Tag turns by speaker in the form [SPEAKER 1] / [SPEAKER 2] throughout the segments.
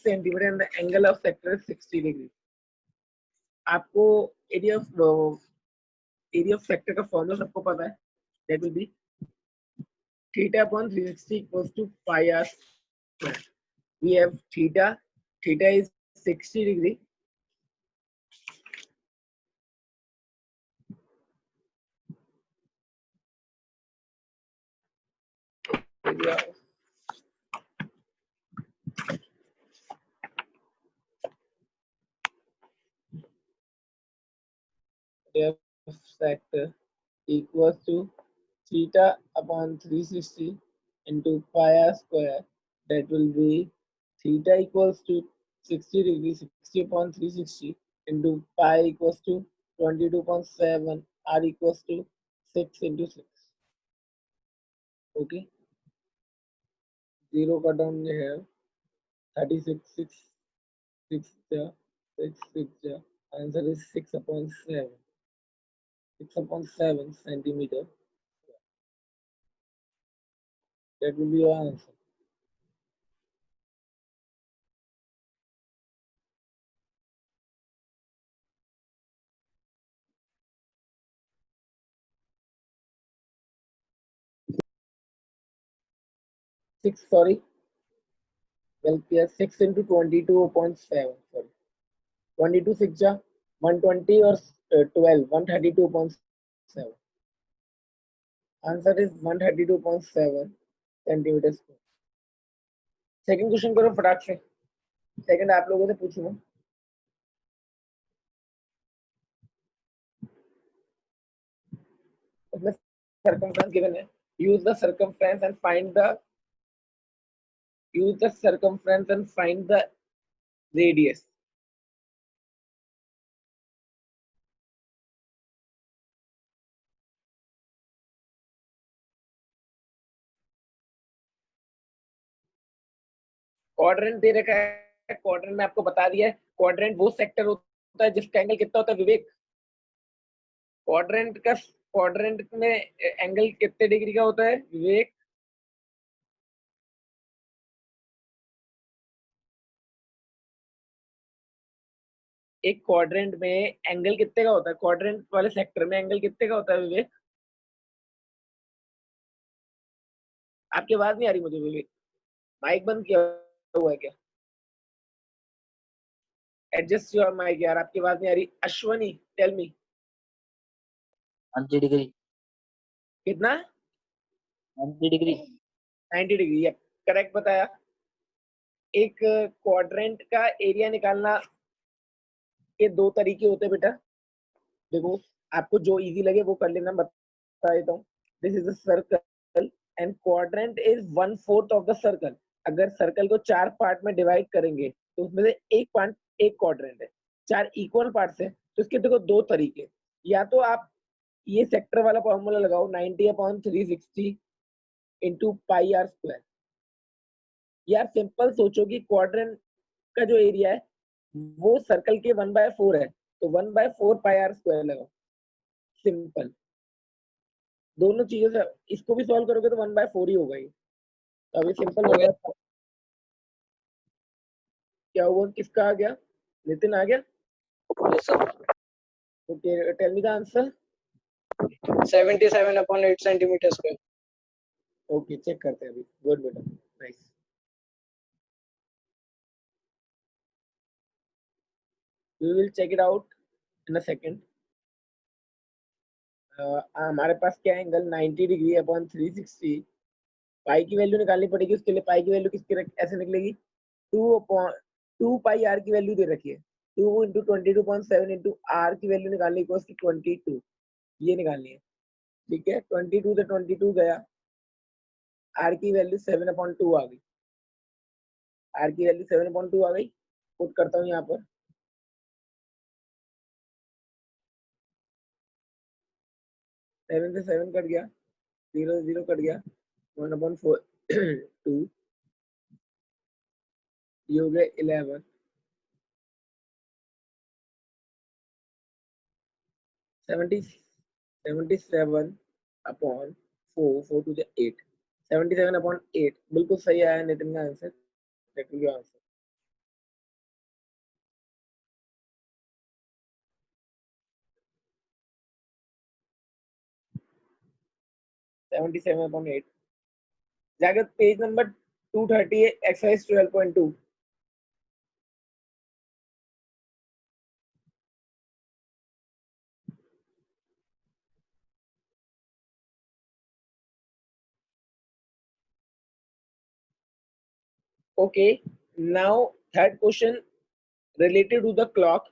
[SPEAKER 1] Centimetre and the angle of sector 60 degree. आपको area of sector का formula सबको पता है, that will be theta upon 360 equals to pi r square. We have theta is 60 degree area of sector equals to theta upon 360 into pi r square. That will be theta equals to 60 degree, 60 upon 360 into pi equals to 22.7, r equals to 6 into 6. Okay, 0 cut down here, 36, 6, 6, 6, 6, answer is 6 upon 7. 6 upon 7 centimeter. That will be your answer. Six, sorry. Well, yes, 6 into 22.7. Sorry, 22 6 ja 120 or 12, 132.7. Answer is 132.7 centimeters square. Second question करो फटाक से, second आप लोगों से पूछूंगा। उसमें circumference given है, use the circumference and find the radius. Quadrant दे रखा है, क्वाड्रेंट में आपको बता दिया है, क्वाड्रेंट वो सेक्टर होता है जिसका एंगल कितना होता है विवेक? क्वाड्रेंट में एंगल कितने डिग्री का होता है विवेक? एक क्वाड्रेंट में एंगल कितने का होता है? क्वाड्रेंट वाले सेक्टर में एंगल कितने का होता है विवेक? आपकी आवाज नहीं आ रही मुझे विवेक, माइक बंद किया हुआ है क्या? एडजस्ट योर माइक यार, आपकी आवाज नहीं आ रही। Ashwani tell me.
[SPEAKER 2] 90 डिग्री।
[SPEAKER 1] कितना?
[SPEAKER 2] 90 डिग्री।
[SPEAKER 1] 90 डिग्री, ये करेक्ट बताया। एक क्वाड्रेंट का एरिया निकालना के दो तरीके होते हैं बेटा, देखो आपको जो इजी लगे वो कर लेना, बता देता हूँ। This is a circle and quadrant is 1/4 of the circle. अगर सर्कल को 4 पार्ट में डिवाइड करेंगे तो उसमें से एक पार्ट एक क्वाड्रेंट है, 4 इक्वल पार्ट्स है, तो इसके देखो दो तरीके। या तो आप ये सेक्टर वाला फॉर्मूला लगाओ 90/360 इंटू पाई आर स्क्वायर। यार सिंपल सोचो कि क्वाड्रेंट का जो एरिया है वो सर्कल के 1/4 है, तो 1/4 पाई आर स्क्वायर लगाओ। सिंपल, दोनों चीजों से इसको भी सॉल्व करोगे तो 1/4 ही होगा ये। तो अभी सिंपल हो गया। क्या हुआ, किसका आ गया? नितिन आ गया? Okay, tell me the answer.
[SPEAKER 3] 77/8 centimetre square.
[SPEAKER 1] Okay, check करते हैं अभी। गुड बेटा, nice. We will check it out in a second. हमारे पास क्या एंगल 90 डिग्री अपॉन 360। पाई की वैल्यू निकालनी पड़ेगी, उसके लिए पाई की वैल्यू किसकी ऐसे निकलेगी? 2 पाई आर की वैल्यू दे रखी है, 2 इंटू 22.7 इंटू आर की वैल्यू निकालनी है 22, ये निकालनी है। ठीक है, 22 से 22 गया, आर की वैल्यू 7/2 आ गई। आर की वैल्यू 7/2 आ गई, पुट करता हूँ यहाँ पर। सेवन से 7 कट गया, 0 से 0 कट गया, 1/4 2, ये हो गया 11, 77/4, 4 to the 8, 77/8 बिल्कुल सही आया नितिन का आंसर। 77.8 जाके page number 230 exercise 12.2 okay now third question related to the clock.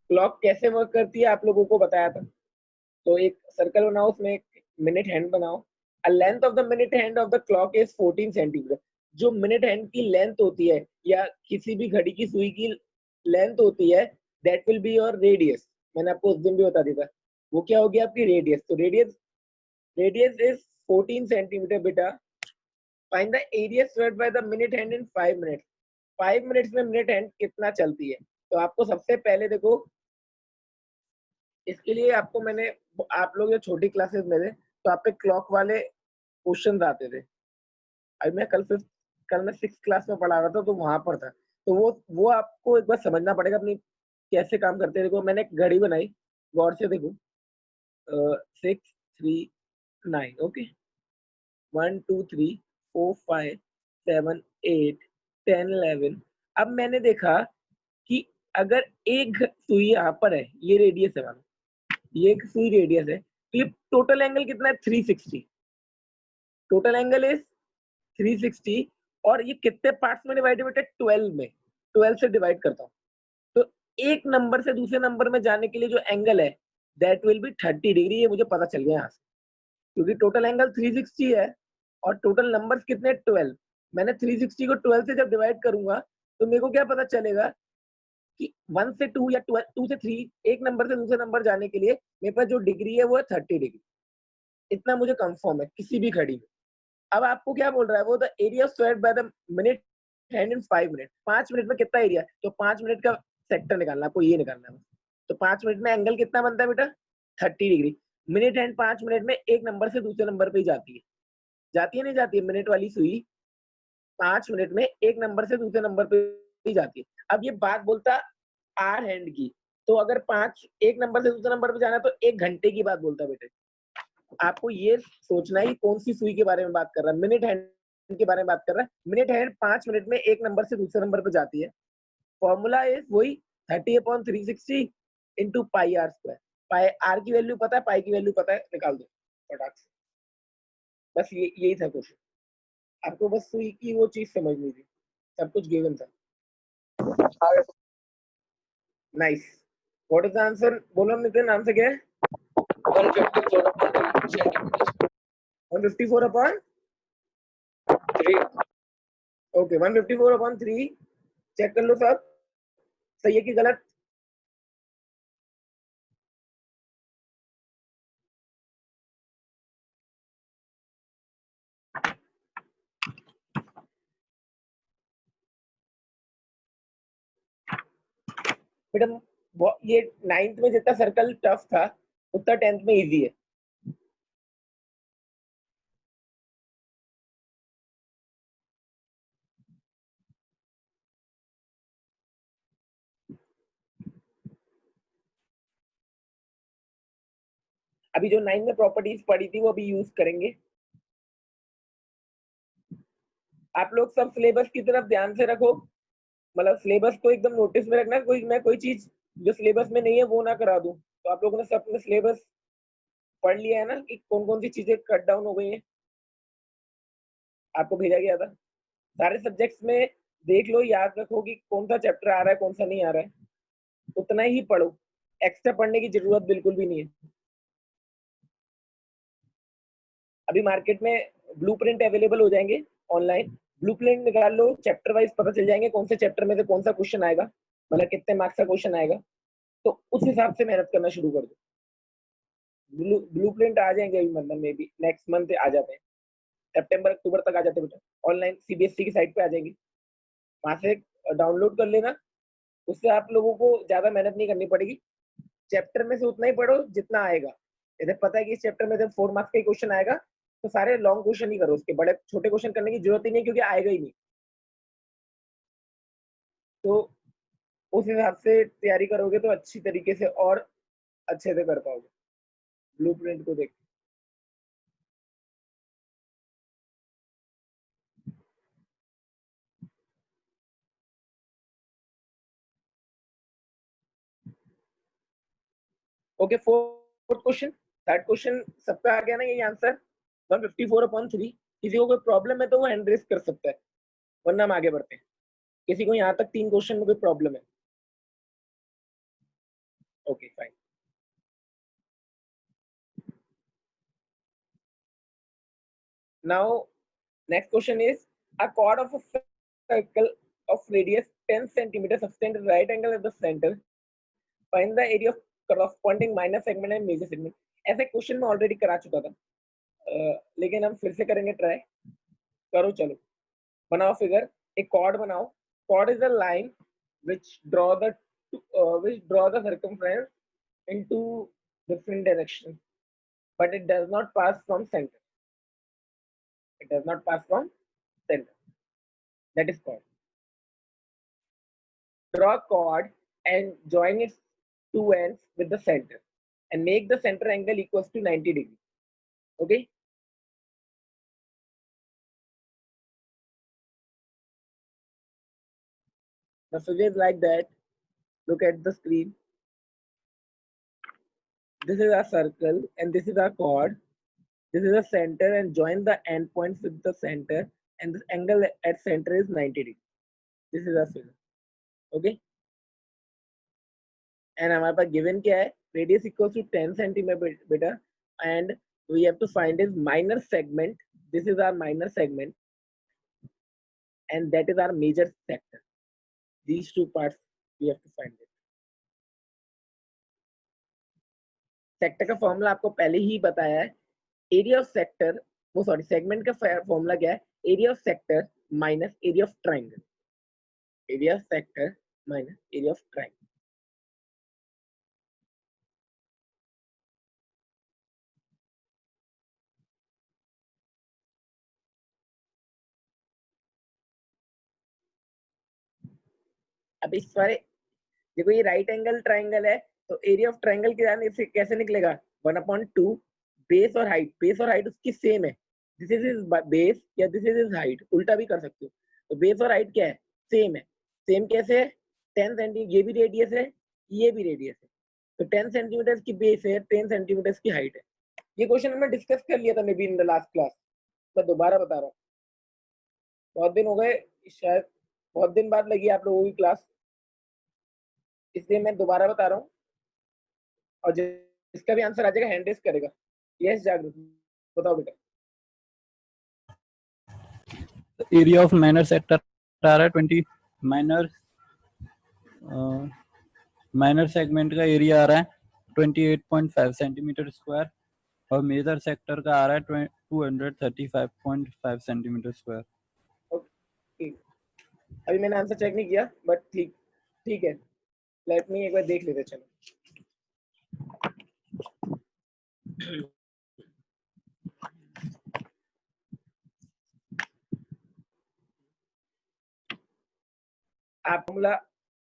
[SPEAKER 1] Clock कैसे वर्क करती है आप लोगों को बताया था। तो एक सर्कल बनाओ, उसमें एक मिनट हैंड बनाओ। A length of the minute hand of the clock is 14 centimetre. जो मिनट हैंड की लेंथ होती है या किसी भी घड़ी की सुई की लेंथ होती है, that will be your radius. मैंने आपको उस दिन भी बता दिया था, वो क्या होगी आपकी रेडियस। तो रेडियस इज 14 सेंटीमीटर बेटा। Find the area squared by the minute hand in 5 minutes. 5 minutes में मिनट हैंड कितना चलती है। तो आपको सबसे पहले देखो, इसके लिए आपको मैंने, आप लोग जो छोटी क्लासेस में थे तो आप पे क्लॉक वाले क्वेश्चन आते थे। अभी मैं कल मैं 6th क्लास में पढ़ा रहा था तो वहां पर था। तो वो आपको एक बार समझना पड़ेगा अपनी कैसे काम करते हैं। देखो मैंने एक घड़ी बनाई, गौर से देखो। 6, 3, 9 ओके। 1, 2, 3, 4, 5, 7, 8, 10, 11। अब मैंने देखा कि अगर एक सुई यहाँ पर है, ये रेडियस है मानो, ये एक सुई रेडियस है, तो ये टोटल एंगल कितना है 360। Total angle is 360। और ये कितने पार्ट्स में डिवाइडेड बेटा 12 में। 12 से डिवाइड करता हूँ तो एक नंबर से दूसरे नंबर में जाने के लिए जो एंगल है दैट विल बी 30 डिग्री। ये मुझे पता चल गया यहाँ से, क्योंकि टोटल एंगल 360 है और टोटल नंबर्स कितने 12। मैंने 360 को 12 से जब डिवाइड करूंगा तो मेरे को क्या पता चलेगा कि 1 से 2 या 2 से 3 एक नंबर से दूसरे नंबर जाने के लिए मेरे पास जो डिग्री है वो है 30 डिग्री। इतना मुझे कंफर्म है किसी भी घड़ी में। अब आपको क्या बोल रहा है वो, the area squared by the minute hand in 5 minute. 5 minute में कितना एरिया है, तो 5 मिनट का सेक्टर निकालना, आपको ये निकालना है। तो 5 मिनट में एंगल कितना बनता है बेटा 30 डिग्री। मिनट हैंड 5 मिनट में एक नंबर से दूसरे नंबर पे ही जाती है नहीं जाती है। मिनट वाली सुई 5 मिनट में एक नंबर से दूसरे नंबर पे ही जाती है। अब ये बात बोलता आर हैंड की, तो अगर 5 एक नंबर से दूसरे नंबर पे जाना तो 1 घंटे की बात बोलता है बेटे। आपको ये सोचना है कौन सी सुई के बारे में बात कर रहा है, मिनट हैंड के बारे में बात कर रहा है। मिनट हैंड 5 मिनट में एक नंबर से दूसरे नंबर पे जाती है। फॉर्मूला इज वही 30/360 into pi r square. Pi r की वैल्यू पता है, पाई की वैल्यू पता है, निकाल दो फटाक से। बस ये यही था क्वेश्चन। आपको बस सुई की वो चीज समझनी थी, सब कुछ गिवन था। Nice. What is the answer, बोलो नितिन, आंसर क्या है 154/3। ओके 154/3 चेक कर लो सब सही है कि गलत। बेटा ये 9th में जितना सर्कल टफ था उतना 10th में इजी है। अभी जो 9 में प्रॉपर्टीज पढ़ी थी वो अभी यूज करेंगे। आप लोग सब सिलेबस की तरफ ध्यान से रखो, मतलब सिलेबस को एकदम नोटिस में रखना। कोई चीज जो सिलेबस में नहीं है वो ना करा दूं। तो आप लोगों ने सब अपने सिलेबस पढ़ लिया है ना कि कौन कौन सी चीजें कट डाउन हो गई हैं, आपको भेजा गया था। सारे सब्जेक्ट्स में देख लो, याद रखो कि कौन सा चैप्टर आ रहा है कौन सा नहीं आ रहा है, उतना ही पढ़ो। एक्स्ट्रा पढ़ने की जरूरत बिल्कुल भी नहीं है। अभी मार्केट में ब्लूप्रिंट अवेलेबल हो जाएंगे ऑनलाइन। ब्लूप्रिंट निकाल लो, चैप्टर वाइज पता चल जाएंगे कौन से चैप्टर में से कौन सा क्वेश्चन आएगा, मतलब कितने मार्क्स का क्वेश्चन आएगा। तो उस हिसाब से मेहनत करना शुरू कर दो। ब्लूप्रिंट आ जाएंगे अभी, मतलब मे बी नेक्स्ट मंथ आ जाते हैं, सितंबर अक्टूबर तक आ जाते हैं बेटा। ऑनलाइन सीबीएसई की साइट पे आ जाएंगे, वहां से डाउनलोड कर लेना। उससे आप लोगों को ज्यादा मेहनत नहीं करनी पड़ेगी। चैप्टर में से उतना ही पढ़ो जितना आएगा। यदि पता है कि इस चैप्टर में जब 4 मार्क्स का क्वेश्चन आएगा तो सारे लॉन्ग क्वेश्चन ही करो, उसके बड़े छोटे क्वेश्चन करने की जरूरत ही नहीं, क्योंकि आएगा ही नहीं। तो उस हिसाब से तैयारी करोगे तो अच्छी तरीके से और अच्छे से कर पाओगे ब्लूप्रिंट को देख। Okay, fourth question, third question सबका आ गया ना यही आंसर 154/3। किसी को कोई प्रॉब्लम है तो वो हैंड रेस कर सकता है, वरना हम आगे बढ़ते हैं। किसी को यहाँ तक 3 क्वेश्चन में कोई प्रॉब्लम है? Okay fine. Now next question is a chord of a circle of radius 10 centimeters subtend at right angle at the center. Find the area of corresponding minor segment and major segment. ऐसे question में already करा चुका था, लेकिन हम फिर से करेंगे ट्राई। करो चलो, बनाओ फिगर, एक कॉर्ड बनाओ। Chord is a line which draw the circumference into different directions, but it does not pass from center. It does not pass from center. That is called. Draw a chord and join its two ends with the center and make the center angle equals to 90 degrees. Okay. The figure is like that. Look at the screen. This is our circle and this is our chord. This is the center and join the end points with the center, and this angle at center is 90 degrees. This is our figure. Okay. And हमारे पास given क्या है? Radius equals to 10 centimeter and we have to find its minor segment. This is our minor segment and that is our major sector. These two parts we have to find it. Sector का formula आपको पहले ही बताया है। Area of sector, वो sorry segment का formula क्या है? Area of sector minus area of triangle. Area of sector minus area of triangle. अब इस सारे देखो, ये राइट एंगल ट्रायंगल है, तो एरिया ऑफ ट्रायंगल के कैसे निकलेगा? 1/2 बेस और हाइट। बेस और हाइट उसकी सेम है। दिस इज इज बेस या दिस इज इज हाइट, उल्टा भी कर सकते हो। तो बेस और हाइट क्या है? सेम है। सेम कैसे है? 10 सेंटीमीटर, ये भी रेडियस है, ये भी रेडियस है, तो 10 सेंटीमीटर की बेस है, 10 सेंटीमीटर की हाइट है। ये क्वेश्चन हमने डिस्कस कर लिया था may be in the last class, मैं दोबारा बता रहा हूँ। बहुत दिन हो गए, शायद बहुत दिन बाद लगी आप लोगों की क्लास, इसलिए मैं दोबारा बता रहा हूँ। और जिसका भी आंसर आ जाएगा हैंड रेस करेगा। यस जागरूक, बताओ बेटा।
[SPEAKER 2] एरिया ऑफ माइनर सेक्टर आ रहा है 20, माइनर सेगमेंट का एरिया आ रहा है 28.5 सेंटीमीटर स्क्वायर और मेजर सेक्टर का आ रहा है 235.5 सेंटीमीटर स्क्वायर।
[SPEAKER 1] ओके, अभी मैंने आंसर चेक नहीं किया, बट ठीक है, लेट मी एक बार देख लेते। चलो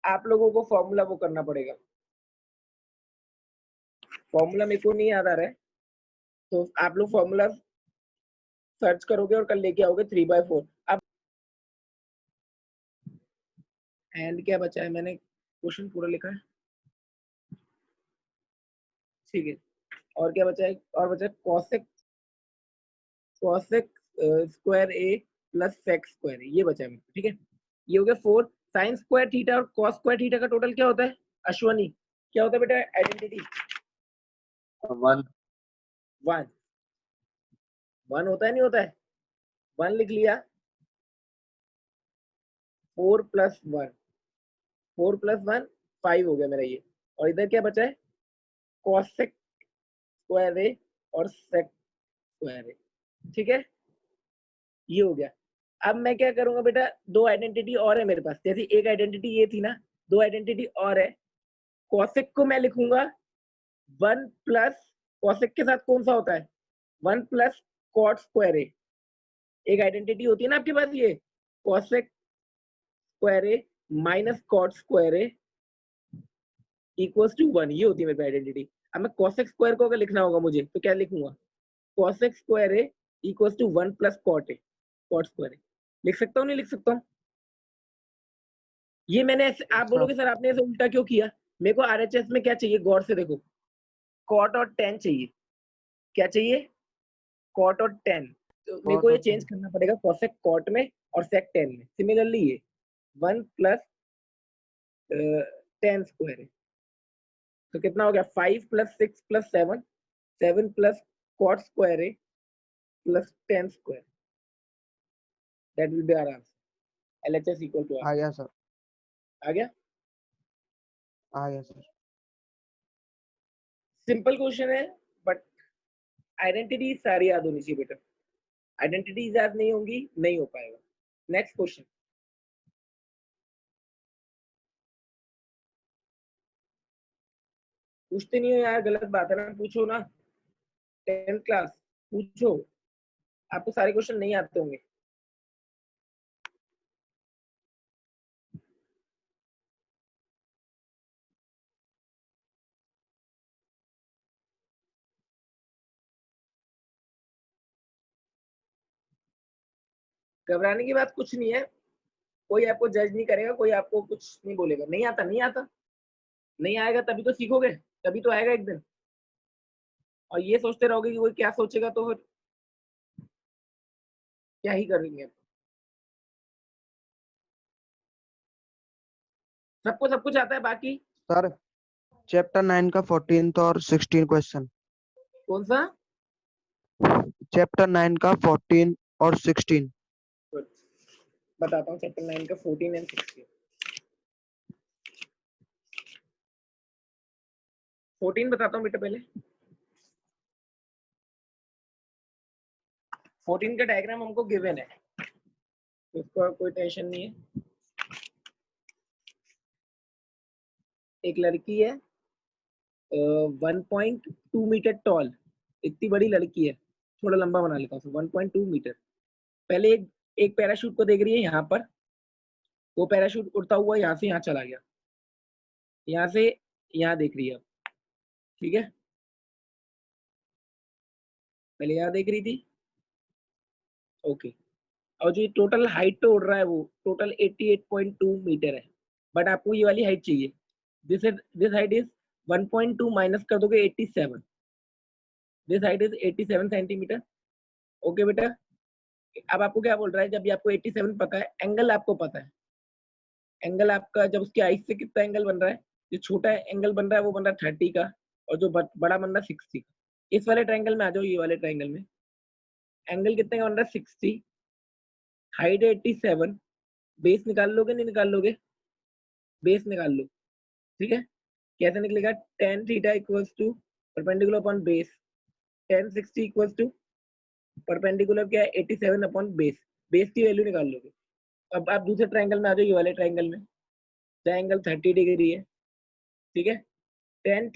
[SPEAKER 1] आप लोगों को फॉर्मूला वो करना पड़ेगा। फॉर्मूला मेरे को नहीं याद आ रहा है, तो आप लोग फॉर्मूला सर्च करोगे और कल लेके आओगे 3/4। अब एंड क्या बचा है? मैंने क्वेश्चन पूरा लिखा है, ठीक है। और क्या बचा है? और बचा cosec स्क्वायर ए प्लस सेक स्क्वायर ए, ये बचा है मेरे को, ठीक है। ये हो गया 4। साइन स्क्वायर थीटा और cos स्क्वायर थीटा का टोटल क्या होता है? अश्वनी, क्या होता है बेटा? आइडेंटिटी 1 होता है, नहीं होता है? 1 लिख लिया। 4 + 1 4 + 1 5 हो गया मेरा ये। और इधर क्या बचा है? cosec स्क्वायर ए और sec स्क्वायर ए, ठीक है। ये हो गया। अब मैं क्या करूंगा बेटा? 2 आइडेंटिटी और है मेरे पास। जैसे एक आइडेंटिटी ये थी ना, 2 आइडेंटिटी और है। cosec को मैं लिखूंगा 1 प्लस, cosec के साथ कौन सा होता है? 1 प्लस cot स्क्वायर ए। एक आइडेंटिटी होती है ना आपके पास, ये cosec square a minus cot square A equals to 1, ये होती है मेरी आइडेंटिटी। अब मैं cosec स्क्वायर को अगर लिखना होगा मुझे, तो क्या लिखूंगा? cosec square A equals to 1 plus cot ए, cot स्क्वायर ए। लिख सकता हूँ, नहीं लिख सकता हूँ? ये मैंने ऐसे, आप बोलोगे सर आपने ऐसे उल्टा क्यों किया? मेरे को आरएचएस में क्या चाहिए, गौर से देखो। कॉट और टेन चाहिए। क्या चाहिए? कॉट और टेन। तो मेरे को ये चेंज करना पड़ेगा कॉसेक कॉट में और सेक टेन में। सिमिलरली ये 1 प्लस टेन स्क्वायर है, तो कितना हो गया? 5 plus 6 plus 7, 7 plus cot square है plus ten square. That will be our answer. LHS equal to
[SPEAKER 3] आ गया सर,
[SPEAKER 1] आ गया।
[SPEAKER 3] आ गया सर।
[SPEAKER 1] सिंपल क्वेश्चन है, बट आइडेंटिटी सारी याद होनी चाहिए बेटा। आइडेंटिटी याद नहीं होंगी, नहीं हो पाएगा। Next question. पूछते नहीं हो यार, गलत बात है ना, पूछो ना। 10th क्लास, पूछो। आपको सारे क्वेश्चन नहीं आते होंगे। घबराने की बात कुछ नहीं है, कोई आपको जज नहीं करेगा, कोई आपको कुछ नहीं बोलेगा। नहीं आता, नहीं आता, नहीं आएगा तभी तो सीखोगे, तभी तो आएगा एक दिन। और ये सोचते रहोगे कि कोई क्या सोचेगा, तो फिर क्या ही करेंगे। सबको सब कुछ आता है बाकी।
[SPEAKER 3] सर चैप्टर 9 का 14th और 16 क्वेश्चन।
[SPEAKER 1] कौन सा?
[SPEAKER 3] चैप्टर 9 का 14 और 16।
[SPEAKER 1] बताता हूँ। चैप्टर 9 का 14 एंड 16। 14 बताता हूँ बेटा पहले। 14 का डायग्राम हमको गिवन है, तो उसका कोई टेंशन नहीं है। एक लड़की है, 1.2 मीटर टॉल, इतनी बड़ी लड़की है। थोड़ा लंबा बना लेता हूँ। 1.2 मीटर। पहले एक पैराशूट को देख रही है यहाँ पर। वो पैराशूट उड़ता हुआ यहाँ से यहाँ चला गया, यहाँ से यहाँ देख रही है अब। ठीक है, पहले यहाँ देख रही थी। ओके, और जो टोटल हाइट पे उड़ रहा है वो टोटल 88.2 मीटर है। बट आपको ये वाली हाइट चाहिए। दिस हाइट इज 1.2 माइनस कर दोगे 87। This height is 87 centimetre. Okay बेटा, अब आपको क्या बोल रहा है? जब भी आपको 87 पता है, एंगल आपको पता है, एंगल आपका जब उसकी हाइट से कितना एंगल बन रहा है, जो छोटा एंगल बन रहा है वो बन रहा है 30 का, और जो बड़ा बन रहा है 60 का। इस वाले ट्रायंगल में आ जाओ, ये वाले ट्रायंगल में एंगल कितने का बन रहा है? 60, हाइट 87। बेस निकाल लोगे, नहीं निकाल लोगे? बेस निकाल लो। ठीक है, कैसे निकलेगा? tan theta equals to perpendicular upon base, tan 60 equals to perpendicular क्या है? 87 अपॉन बेस। बेस की वैल्यू निकाल लोगे। अब आप दूसरे ट्रायंगल में आ जाओ, ये वाले ट्रायंगल में। एंगल 30 डिग्री है। ठीक है, tan